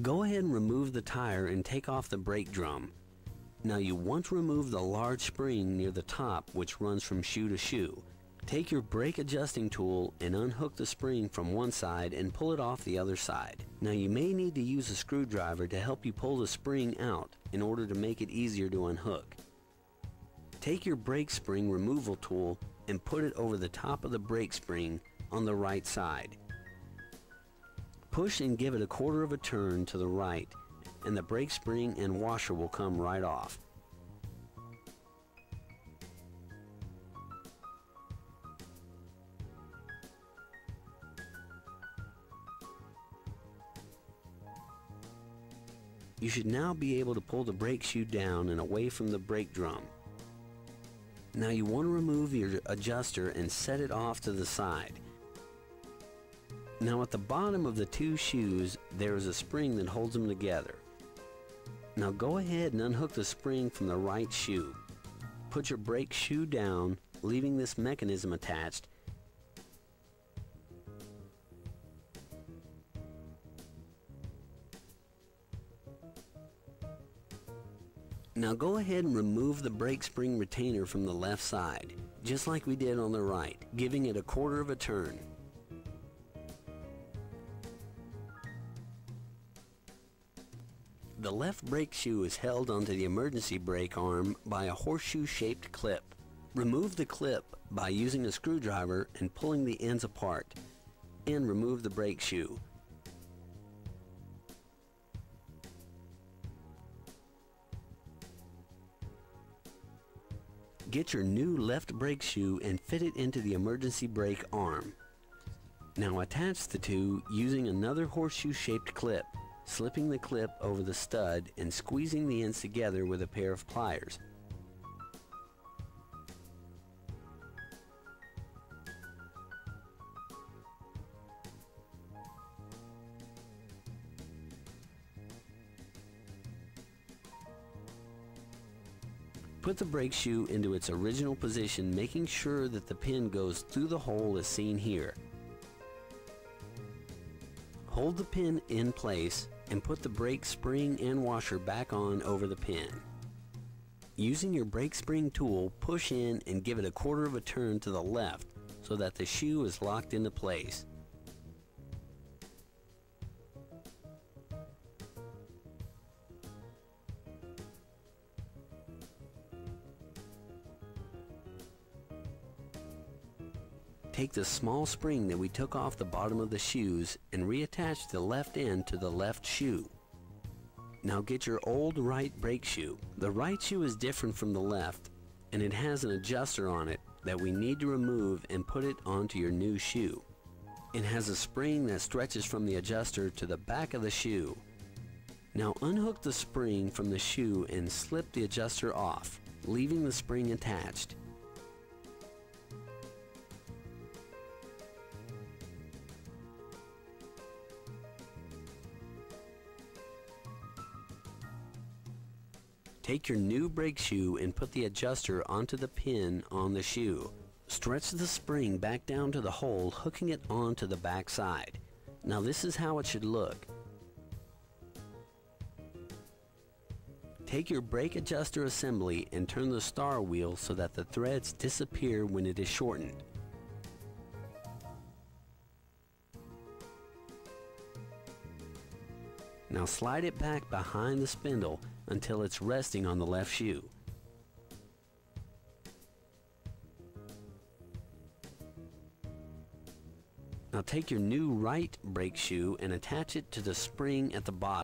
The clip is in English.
Go ahead and remove the tire and take off the brake drum. Now you want to remove the large spring near the top which runs from shoe to shoe. Take your brake adjusting tool and unhook the spring from one side and pull it off the other side. Now you may need to use a screwdriver to help you pull the spring out in order to make it easier to unhook. Take your brake spring removal tool and put it over the top of the brake spring on the right side. Push and give it a quarter of a turn to the right and the brake spring and washer will come right off. You should now be able to pull the brake shoe down and away from the brake drum. Now you want to remove your adjuster and set it off to the side. Now at the bottom of the two shoes there is a spring that holds them together. Now go ahead and unhook the spring from the right shoe. Put your brake shoe down, leaving this mechanism attached. Now go ahead and remove the brake spring retainer from the left side, just like we did on the right, giving it a quarter of a turn. The left brake shoe is held onto the emergency brake arm by a horseshoe-shaped clip. Remove the clip by using a screwdriver and pulling the ends apart, and remove the brake shoe. Get your new left brake shoe and fit it into the emergency brake arm. Now attach the two using another horseshoe-shaped clip, slipping the clip over the stud and squeezing the ends together with a pair of pliers. Put the brake shoe into its original position, making sure that the pin goes through the hole as seen here. Hold the pin in place and put the brake spring and washer back on over the pin. Using your brake spring tool, push in and give it a quarter of a turn to the left so that the shoe is locked into place. Take the small spring that we took off the bottom of the shoes and reattach the left end to the left shoe. Now get your old right brake shoe. The right shoe is different from the left and it has an adjuster on it that we need to remove and put it onto your new shoe. It has a spring that stretches from the adjuster to the back of the shoe. Now unhook the spring from the shoe and slip the adjuster off, leaving the spring attached. Take your new brake shoe and put the adjuster onto the pin on the shoe. Stretch the spring back down to the hole, hooking it onto the back side. Now this is how it should look. Take your brake adjuster assembly and turn the star wheel so that the threads disappear when it is shortened. Now slide it back behind the spindle until it's resting on the left shoe. Now take your new right brake shoe and attach it to the spring at the bottom.